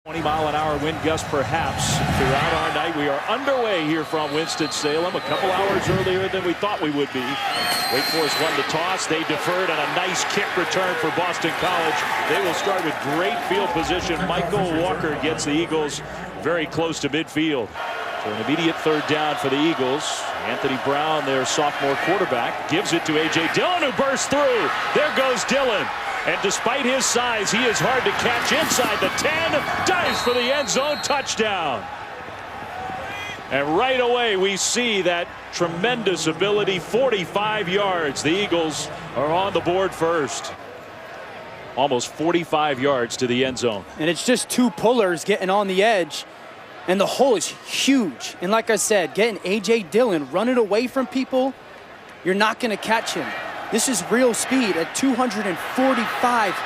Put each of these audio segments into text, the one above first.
20-mile-an-hour wind gust perhaps throughout our night. We are underway here from Winston-Salem a couple hours earlier than we thought we would be. Wake Forest won the toss. They deferred on a nice kick return for Boston College. They will start with great field position. Michael Walker gets the Eagles very close to midfield. So an immediate third down for the Eagles. Anthony Brown, their sophomore quarterback, gives it to A.J. Dillon, who bursts through. There goes Dillon. And despite his size, he is hard to catch inside the 10. Dives for the end zone. Touchdown. And right away, we see that tremendous ability. 45 yards. The Eagles are on the board first. Almost 45 yards to the end zone. And it's just two pullers getting on the edge. And the hole is huge. And like I said, getting A.J. Dillon running away from people, you're not going to catch him. This is real speed at 245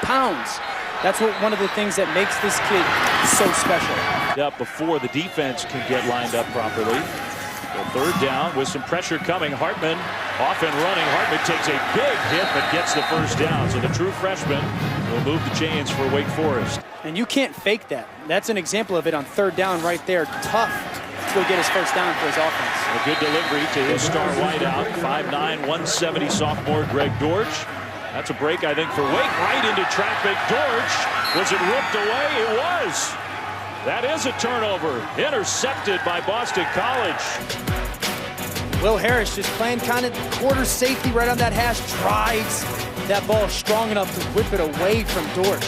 pounds. That's one of the things that makes this kid so special. Up before the defense can get lined up properly. So third down with some pressure coming. Hartman off and running. Hartman takes a big hit but gets the first down. So the true freshman will move the chains for Wake Forest. And you can't fake that. That's an example of it on third down right there. Tough to go get his first down for his offense. A good delivery to his star wideout, 5'9", 170 sophomore Greg Dortch. That's a break, I think, for Wake. Right into traffic. Dortch, was it ripped away? It was. That is a turnover. Intercepted by Boston College. Will Harris just playing kind of quarter safety right on that hash. Drives that ball strong enough to whip it away from Dortch.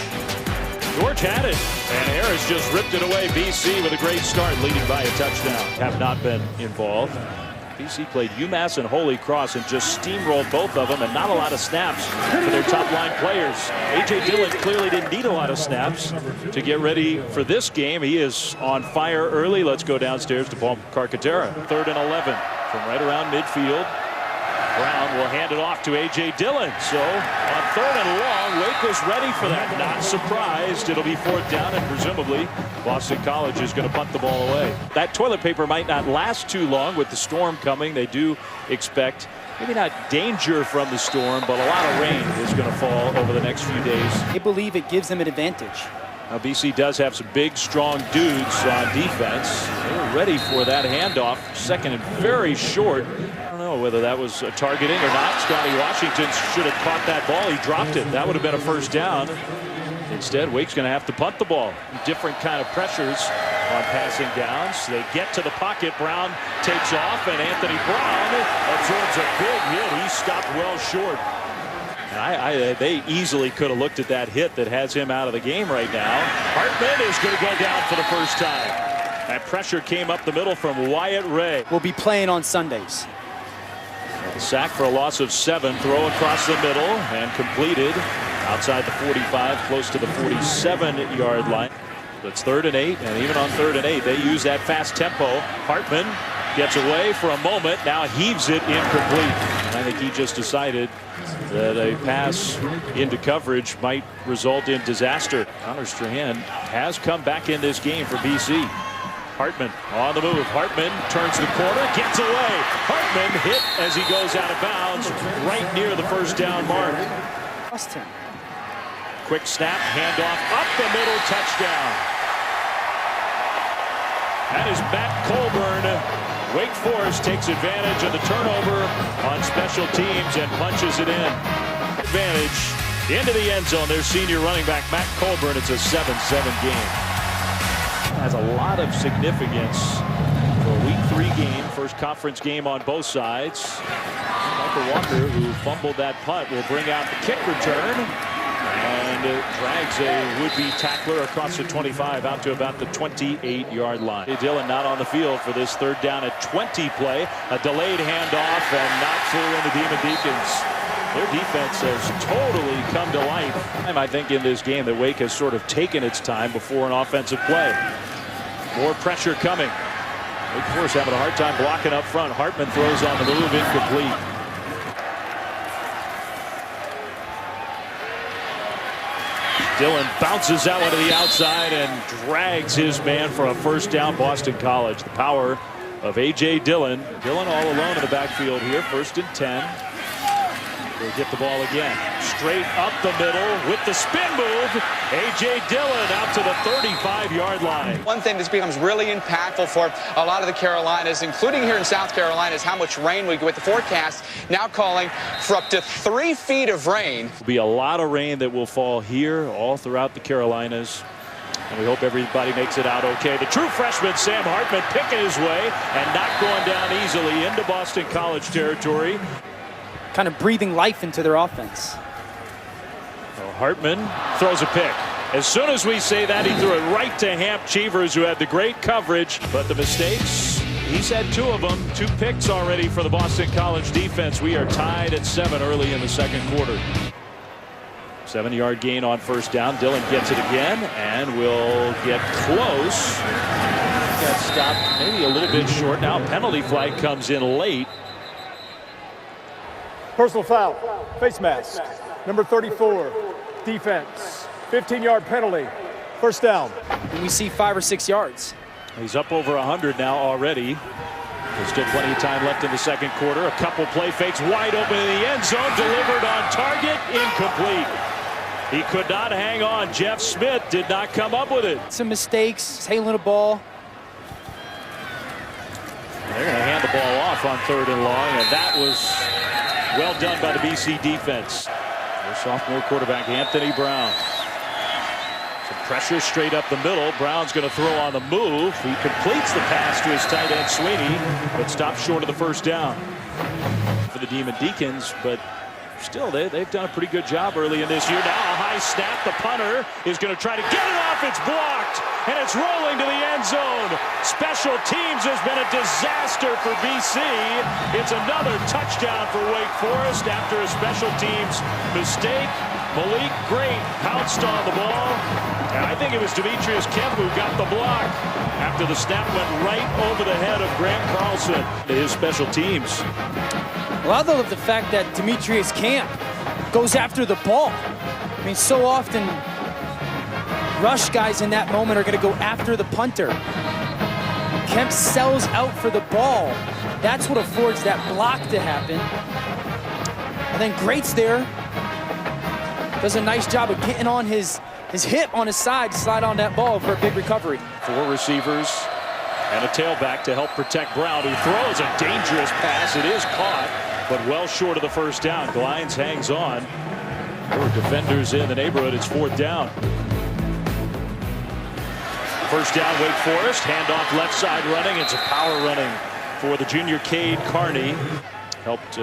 Dortch had it, and Harris just ripped it away. BC with a great start, leading by a touchdown. Have not been involved. BC played UMass and Holy Cross and just steamrolled both of them, and not a lot of snaps for their top-line players. A.J. Dillon clearly didn't need a lot of snaps to get ready for this game. He is on fire early. Let's go downstairs to Paul Carcaterra. 3rd and 11 from right around midfield. Brown will hand it off to A.J. Dillon. So on 3rd and long, Wake was ready for that. Not surprised. It'll be 4th down, and presumably Boston College is going to punt the ball away. That toilet paper might not last too long with the storm coming. They do expect maybe not danger from the storm, but a lot of rain is going to fall over the next few days. They believe it gives them an advantage. Now BC does have some big, strong dudes on defense. They were ready for that handoff. 2nd and very short. I don't know whether that was a targeting or not. Scotty Washington should have caught that ball. He dropped it. That would have been a first down. Instead, Wake's going to have to punt the ball. Different kind of pressures on passing downs. They get to the pocket. Brown takes off, and Anthony Brown absorbs a big hit. He stopped well short. And they easily could have looked at that hit that has him out of the game right now. Hartman is going to go down for the first time. That pressure came up the middle from Wyatt Ray. We'll be playing on Sundays. The sack for a loss of 7. Throw across the middle and completed outside the 45, close to the 47-yard line. It's 3rd and 8, and even on 3rd and 8, they use that fast tempo. Hartman gets away for a moment, now heaves it incomplete. And I think he just decided that a pass into coverage might result in disaster. Connor Strahan has come back in this game for BC. Hartman on the move. Hartman turns the corner, gets away. Hartman hit as he goes out of bounds right near the first down mark. Quick snap, handoff up the middle, touchdown. That is Matt Colburn. Wake Forest takes advantage of the turnover on special teams and punches it in. Advantage into the end zone. Their senior running back, Matt Colburn. It's a 7-7 game. Has a lot of significance for a week 3 game, first conference game on both sides. Michael Walker, who fumbled that punt, will bring out the kick return and drags a would-be tackler across the 25 out to about the 28-yard line. Dillon not on the field for this 3rd down at 20 play. A delayed handoff and not through in the Demon Deacons. Their defense has totally come to life. I think in this game that Wake has sort of taken its time before an offensive play. More pressure coming. Wake Forest having a hard time blocking up front. Hartman throws on the move, incomplete. Dillon bounces that one to the outside and drags his man for a first down. Boston College. The power of A.J. Dillon. Dillon all alone in the backfield here. 1st and 10. They'll get the ball again. Straight up the middle with the spin move. A.J. Dillon out to the 35-yard line. One thing that's becomes really impactful for a lot of the Carolinas, including here in South Carolina, is how much rain we get with the forecast now calling for up to 3 feet of rain. There'll be a lot of rain that will fall here all throughout the Carolinas. And we hope everybody makes it out okay. The true freshman, Sam Hartman, picking his way and not going down easily into Boston College territory. Kind of breathing life into their offense. Well, Hartman throws a pick. As soon as we say that, he threw it right to Hamp Cheevers, who had the great coverage. But the mistakes, he's had 2 of them. 2 picks already for the Boston College defense. We are tied at 7 early in the second quarter. 7-yard gain on first down. Dillon gets it again and will get close. Got stopped maybe a little bit short. Now penalty flag comes in late. Personal foul, face mask, number 34, defense, 15-yard penalty, first down. And we see 5 or 6 yards. He's up over 100 now already. There's still plenty of time left in the second quarter. A couple play fakes wide open in the end zone. Delivered on target, incomplete. He could not hang on. Jeff Smith did not come up with it. Some mistakes, hailing the ball. They're going to hand the ball off on 3rd and long, and that was well done by the BC defense. Their sophomore quarterback, Anthony Brown. Some pressure straight up the middle. Brown's going to throw on the move. He completes the pass to his tight end, Sweeney, but stops short of the first down for the Deacons. But still, they've done a pretty good job early in this year. Now a high snap. The punter is going to try to get it off. It's blocked, and it's rolling to the end zone. Special teams has been a disaster for BC. It's another touchdown for Wake Forest after a special teams mistake. Malik Great pounced on the ball, and I think it was Demetrius Kemp who got the block after the snap went right over the head of Grant Carlson. His special teams. Well, I love the fact that Demetrius Kemp goes after the ball. I mean, so often rush guys in that moment are going to go after the punter. Kemp sells out for the ball. That's what affords that block to happen. And then Great's there. Does a nice job of getting on his hip on his side to slide on that ball for a big recovery. 4 receivers and a tailback to help protect Brown, who throws a dangerous pass. It is caught, but well short of the first down. Glines hangs on. There were defenders in the neighborhood. It's 4th down. First down, Wake Forest. Handoff left side running. It's a power running for the junior Cade Carney. Helped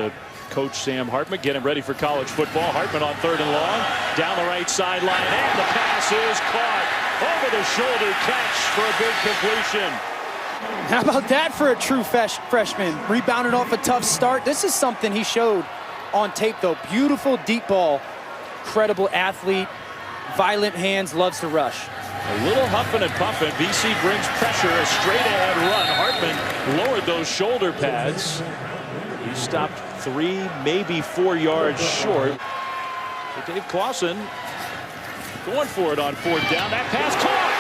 coach Sam Hartman get him ready for college football. Hartman on 3rd and long. Down the right sideline, and the pass is caught. Over the shoulder catch for a big completion. How about that for a true freshman? Rebounded off a tough start. This is something he showed on tape, though. Beautiful deep ball. Incredible athlete. Violent hands, loves to rush. A little huffing and puffing. BC brings pressure, a straight ahead run. Hartman lowered those shoulder pads. He stopped 3, maybe 4 yards short. Dave Clausen going for it on 4th down. That pass caught.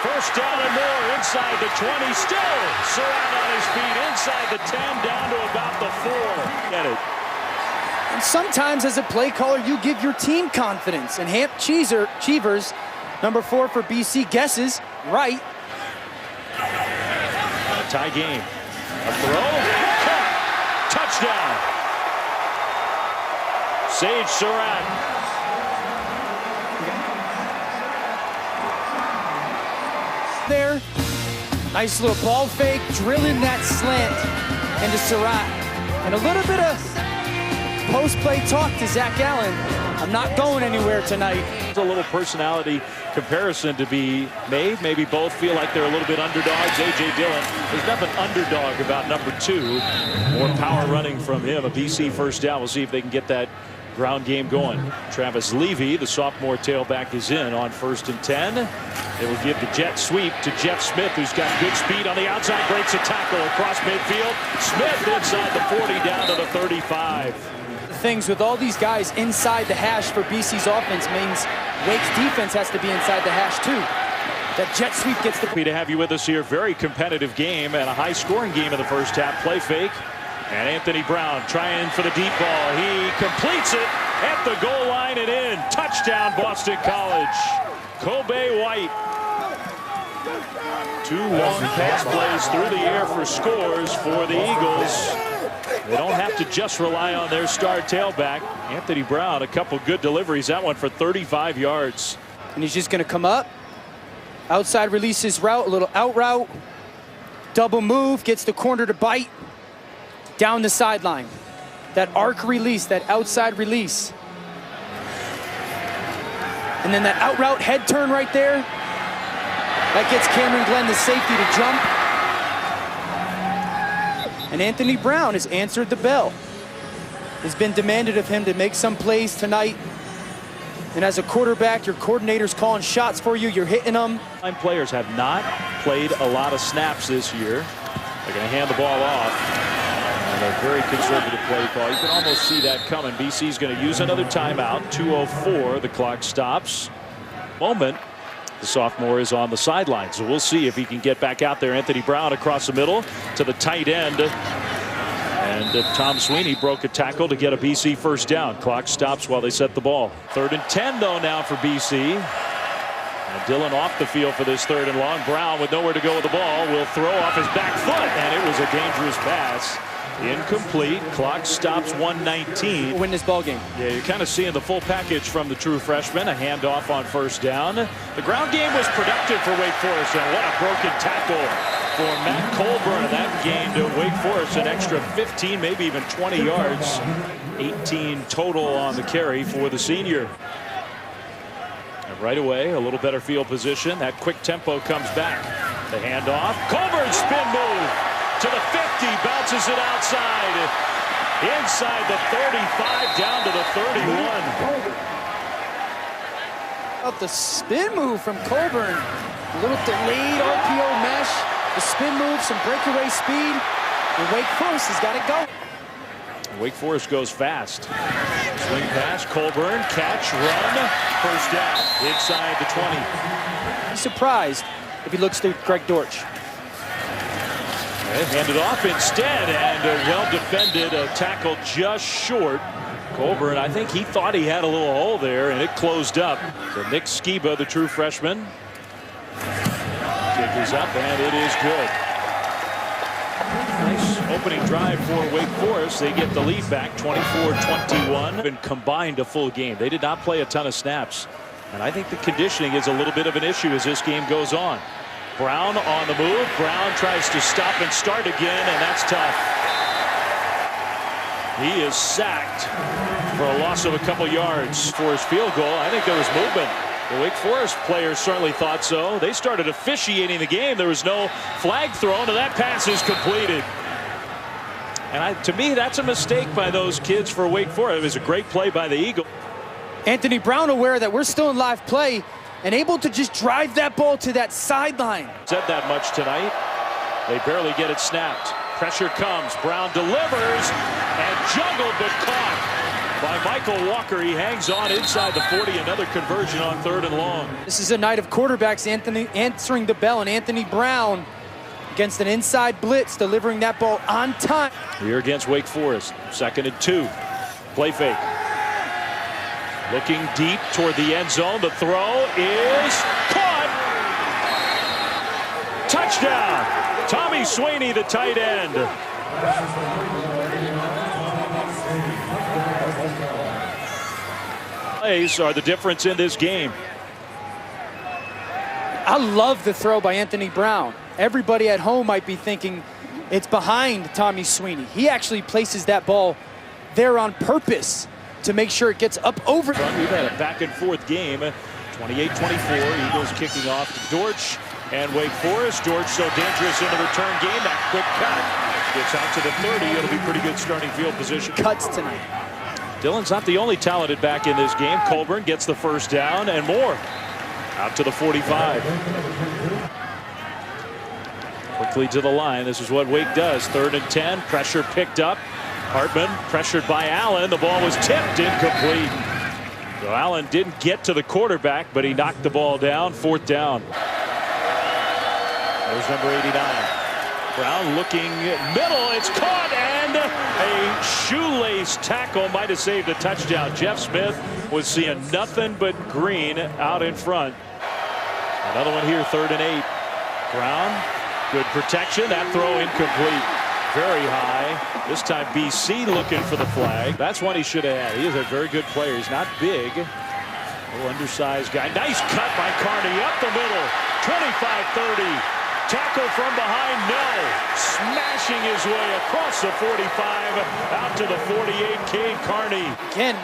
First down and more inside the 20. Still Surratt on his feet inside the 10, down to about the 4. Get it. And sometimes as a play caller, you give your team confidence. And Hamp Cheevers, number 4 for BC, guesses right. A tie game. A throw. Caught. Touchdown. Sage Surratt. There, nice little ball fake, drilling that slant into Surratt. And a little bit of post-play talk to Zach Allen. I'm not going anywhere tonight. It's a little personality comparison to be made. Maybe both feel like they're a little bit underdogs. A.J. Dillon, there's nothing underdog about number 2. More power running from him. A BC first down. We'll see if they can get that ground game going. Travis Levy, the sophomore tailback, is in on 1st and 10. They will give the jet sweep to Jeff Smith, who's got good speed on the outside, breaks a tackle across midfield. Smith inside the 40, down to the 35. Things with all these guys inside the hash for BC's offense means Wake's defense has to be inside the hash too. That jet sweep gets the... Happy to have you with us here. Very competitive game and a high-scoring game in the first half. Play fake. And Anthony Brown trying for the deep ball. He completes it at the goal line and in. Touchdown, Boston College. Kobe White. 2 long pass plays through the air for scores for the Eagles. They don't have to just rely on their star tailback. Anthony Brown, a couple good deliveries. That one for 35 yards. And he's just going to come up. Outside releases route, a little out route. Double move, gets the corner to bite. Down the sideline. That arc release, that outside release. And then that out route head turn right there. That gets Cameron Glenn the safety to jump. And Anthony Brown has answered the bell. It's been demanded of him to make some plays tonight. And as a quarterback, your coordinator's calling shots for you. You're hitting them. Players have not played a lot of snaps this year. They're going to hand the ball off. And a very conservative play call. You can almost see that coming. BC's going to use another timeout. 2:04. The clock stops. Moment. The sophomore is on the sideline, so we'll see if he can get back out there. Anthony Brown across the middle to the tight end. And Tom Sweeney broke a tackle to get a BC first down. Clock stops while they set the ball. 3rd and 10 though now for BC. And Dillon off the field for this 3rd and long. Brown with nowhere to go with the ball will throw off his back foot, and it was a dangerous pass. Incomplete. Clock stops 1:19. Win this ball game. Yeah, you're kind of seeing the full package from the true freshman. A handoff on first down. The ground game was productive for Wake Forest, and what a broken tackle for Matt Colburn. That gained Wake Forest an extra 15, maybe even 20 yards. 18 total on the carry for the senior. And right away, a little better field position. That quick tempo comes back. The handoff. Colburn spin move to the 50, bounces it outside. Inside the 35, down to the 31. Up the spin move from Colburn. A little delayed RPO mesh. The spin move, some breakaway speed. And Wake Forest has got it going. Wake Forest goes fast. Swing pass, Colburn, catch, run, first down. Inside the 20. Be surprised if he looks to Greg Dortch. Handed off instead, and well defended, a tackle just short. Colburn, I think he thought he had a little hole there, and it closed up. So Nick Skiba, the true freshman, kick is up, and it is good. Nice opening drive for Wake Forest. They get the lead back, 24-21. Been combined a full game. They did not play a ton of snaps, and I think the conditioning is a little bit of an issue as this game goes on. Brown on the move. Brown tries to stop and start again, and that's tough. He is sacked for a loss of a couple yards for his field goal. I think there was movement. The Wake Forest players certainly thought so. They started officiating the game. There was no flag thrown, and that pass is completed. And to me, that's a mistake by those kids for Wake Forest. It was a great play by the Eagles. Anthony Brown aware that we're still in live play and able to just drive that ball to that sideline. Said that much tonight. They barely get it snapped. Pressure comes. Brown delivers and juggled but caught by Michael Walker. He hangs on inside the 40. Another conversion on 3rd and long. This is a night of quarterbacks. Anthony answering the bell, and Anthony Brown against an inside blitz, delivering that ball on time. Here against Wake Forest. 2nd and 2. Play fake. Looking deep toward the end zone. The throw is caught. Touchdown. Tommy Sweeney, the tight end. Plays are the difference in this game. I love the throw by Anthony Brown. Everybody at home might be thinking it's behind Tommy Sweeney. He actually places that ball there on purpose to make sure it gets up over. We've had a back and forth game. 28-24. Eagles kicking off to Dortch and Wake Forest. Dortch so dangerous in the return game. That quick cut gets out to the 30. It'll be pretty good starting field position. Cuts tonight. Dillon's not the only talented back in this game. Colburn gets the first down and more. Out to the 45. Quickly to the line. This is what Wake does. 3rd and 10. Pressure picked up. Hartman pressured by Allen. The ball was tipped, incomplete. So Allen didn't get to the quarterback, but he knocked the ball down. 4th down. There's number 89. Brown looking middle. It's caught, and A shoelace tackle might have saved a touchdown. Jeff Smith was seeing nothing but green out in front. Another one here, 3rd and 8. Brown, good protection. That throw incomplete. Very high. This time BC looking for the flag. That's one he should have had. He is a very good player. He's not big. A little undersized guy. Nice cut by Carney up the middle. 25-30. Tackle from behind, no. Smashing his way across the 45 out to the 48. Cade Carney. Again,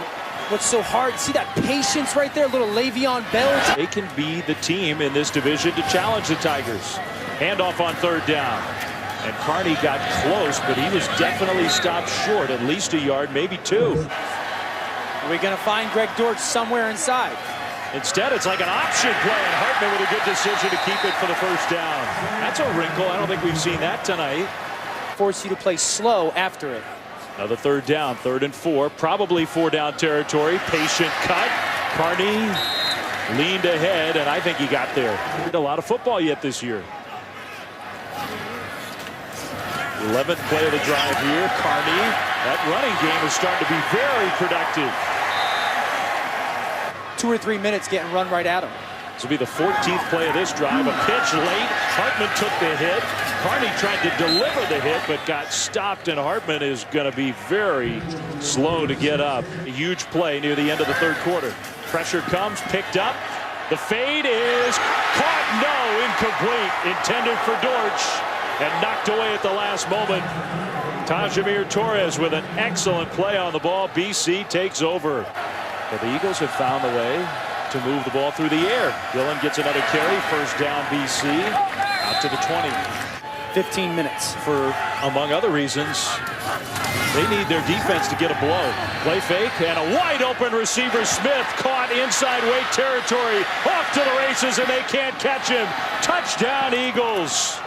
what's so hard, see that patience right there, little Le'Veon Bell. They can be the team in this division to challenge the Tigers. Handoff on 3rd down. And Carney got close, but he was definitely stopped short, at least a yard, maybe 2. Are we going to find Greg Dortch somewhere inside? Instead, it's like an option play, and Hartman with a good decision to keep it for the 1st down. That's a wrinkle. I don't think we've seen that tonight. Force you to play slow after it. Another 3rd down, 3rd and 4, probably 4-down territory. Patient cut. Carney leaned ahead, and I think he got there. A lot of football yet this year. 11th play of the drive here. Carney, that running game is starting to be very productive. 2 or 3 minutes getting run right at him. This will be the 14th play of this drive. A pitch late. Hartman took the hit. Carney tried to deliver the hit, but got stopped, and Hartman is going to be very slow to get up. A huge play near the end of the 3rd quarter. Pressure comes, picked up. The fade is caught. No, incomplete. Intended for Dortch and knocked away at the last moment. Tajamir Torres with an excellent play on the ball. BC takes over. But the Eagles have found a way to move the ball through the air. Dillon gets another carry. 1st down BC. Out to the 20. 15 minutes. For, among other reasons, they need their defense to get a blow. Play fake and a wide open receiver. Smith caught inside Wake territory. Off to the races, and they can't catch him. Touchdown Eagles.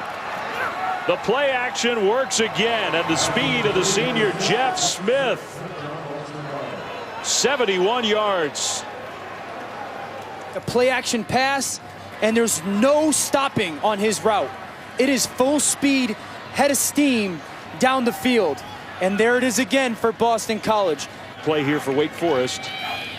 The play action works again at the speed of the senior Jeff Smith. 71 yards. A play action pass, and there's no stopping on his route. It is full speed, head of steam down the field. And there it is again for Boston College. Play here for Wake Forest.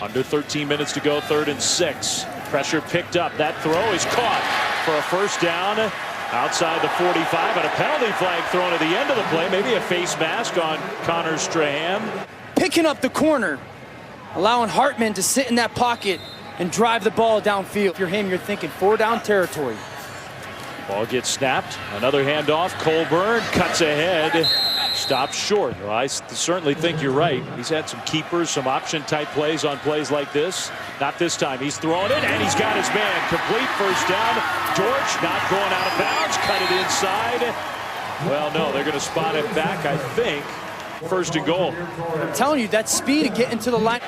Under 13 minutes to go, 3rd and 6. Pressure picked up. That throw is caught for a 1st down outside the 45, and a penalty flag thrown at the end of the play. Maybe a face mask on Connor Strahan. Picking up the corner, allowing Hartman to sit in that pocket and drive the ball downfield. If you're him, you're thinking 4-down territory. Ball gets snapped. Another handoff. Colburn cuts ahead. Stops short. Well, I certainly think you're right. He's had some keepers, some option-type plays on plays like this. Not this time. He's throwing it, and he's got his man. Complete 1st down. Dortch not going out of bounds. Cut it inside. Well, no, they're going to spot him back, I think. 1st and goal. I'm telling you, that speed of getting to the line.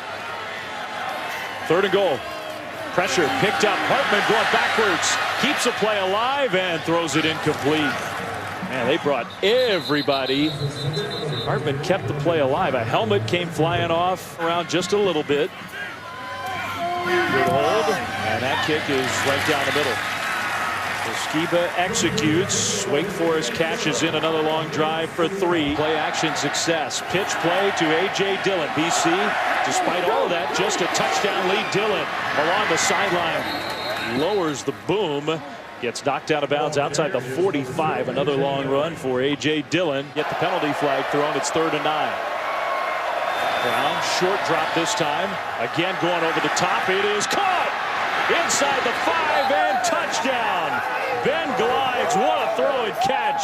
3rd and goal. Pressure picked up. Hartman going backwards. Keeps the play alive and throws it incomplete. Man, they brought everybody. Hartman kept the play alive. A helmet came flying off around just a little bit. Good hold. And that kick is right down the middle. Skiba executes. Wake Forest cashes in another long drive for 3. Play action success. Pitch play to A.J. Dillon. BC, despite all of that, just a touchdown lead. Dillon along the sideline. Lowers the boom. Gets knocked out of bounds outside the 45. Another long run for A.J. Dillon. Get the penalty flag thrown. It's 3rd and 9. Brown, short drop this time. Again going over the top. It is caught inside the 5 and touchdown. Ben glides. What a throw and catch.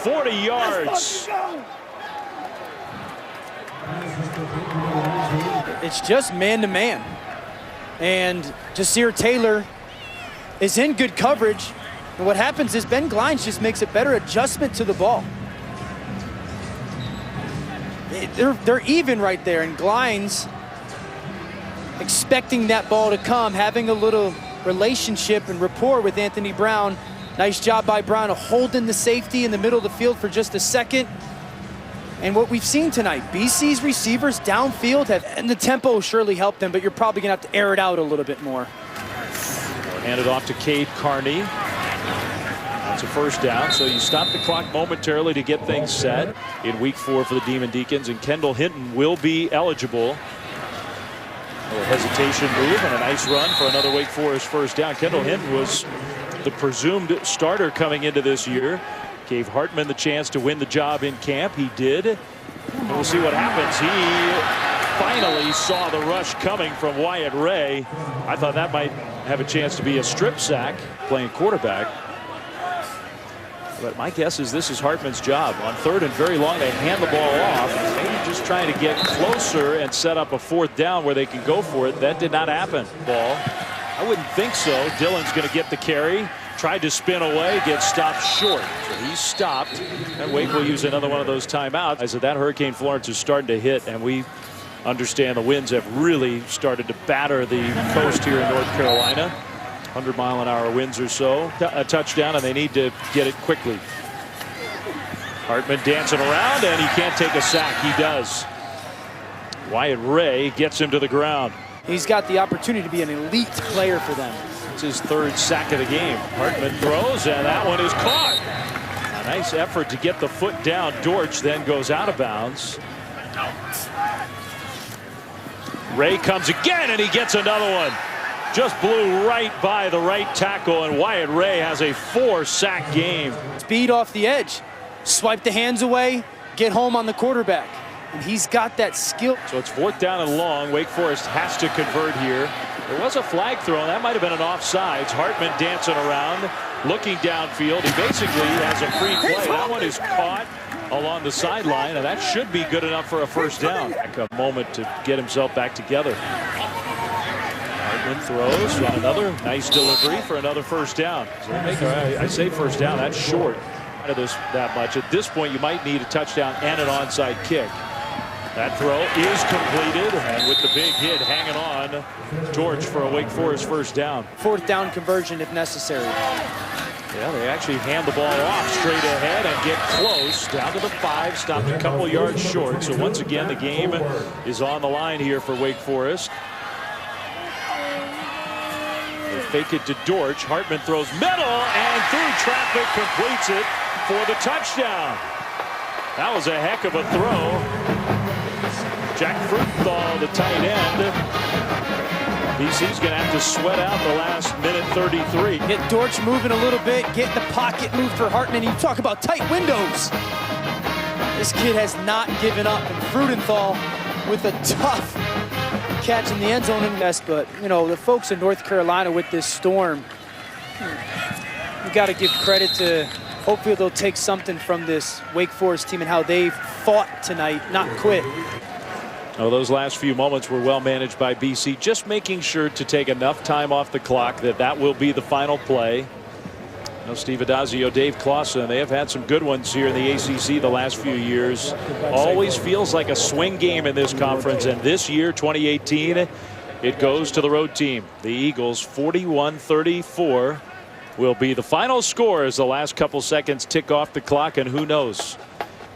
40 yards. It's just man-to-man. And Jasir Taylor is in good coverage. And what happens is Ben Glines just makes a better adjustment to the ball. They're even right there, and Glines expecting that ball to come, having a little relationship and rapport with Anthony Brown. Nice job by Brown of holding the safety in the middle of the field for just a second. And what we've seen tonight, BC's receivers downfield and the tempo surely helped them, but you're probably gonna have to air it out a little bit more. Hand it off to Cade Carney. It's a first down, so you stop the clock momentarily to get things set in week 4 for the Demon Deacons, and Kendall Hinton will be eligible. A little hesitation move and a nice run for another Wake Forest first down. Kendall Hinton was the presumed starter coming into this year. Gave Hartman the chance to win the job in camp. He did. And we'll see what happens. He finally saw the rush coming from Wyatt Ray. I thought that might have a chance to be a strip sack playing quarterback. But my guess is this is Hartman's job. On 3rd and very long, they hand the ball off. Maybe just trying to get closer and set up a 4th down where they can go for it. That did not happen. Ball. I wouldn't think so. Dillon's going to get the carry. Tried to spin away, gets stopped short. So he's stopped. And Wake will use another one of those timeouts. I said that Hurricane Florence is starting to hit, and we understand the winds have really started to batter the coast here in North Carolina. 100-mile-an-hour winds or so. A touchdown, and they need to get it quickly. Hartman dancing around, and he can't take a sack. He does. Wyatt Ray gets him to the ground. He's got the opportunity to be an elite player for them. It's his 3rd sack of the game. Hartman throws, and that one is caught. A nice effort to get the foot down. Dortch then goes out of bounds. Ray comes again, and he gets another one. Just blew right by the right tackle, and Wyatt Ray has a 4-sack game. Speed off the edge. Swipe the hands away, get home on the quarterback. And he's got that skill. So it's 4th down and long. Wake Forest has to convert here. There was a flag thrown. That might have been an offsides. Hartman dancing around, looking downfield. He basically has a free play. That one is caught along the sideline, and that should be good enough for a first down. A moment to get himself back together. Hartman throws on another nice delivery for another first down. So I say first down. That's short of this that much. At this point, you might need a touchdown and an onside kick. That throw is completed, and with the big hit hanging on, Dortch for a Wake Forest first down. 4th down conversion if necessary. Yeah, they actually hand the ball off straight ahead and get close down to the 5, stopped a couple yards short. So once again, the game is on the line here for Wake Forest. They fake it to Dortch. Hartman throws middle and through traffic completes it for the touchdown. That was a heck of a throw. Jack Fruchthal, the tight end. BC's going to have to sweat out the last minute 33. Get Dortch moving a little bit, get the pocket moved for Hartman. You talk about tight windows. This kid has not given up. And Fruchthal with a tough catch in the end zone invest. But, you know, the folks in North Carolina with this storm, you got to give credit to, hopefully they'll take something from this Wake Forest team and how they've fought tonight, not quit. Oh, those last few moments were well managed by BC, just making sure to take enough time off the clock that will be the final play. You know, Steve Adazio, Dave Clausen, they have had some good ones here in the ACC the last few years. Always feels like a swing game in this conference, and this year, 2018, it goes to the road team. The Eagles, 41-34 will be the final score as the last couple seconds tick off the clock, and who knows?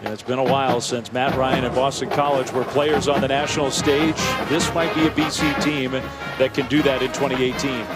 It's been a while since Matt Ryan and Boston College were players on the national stage. This might be a BC team that can do that in 2018.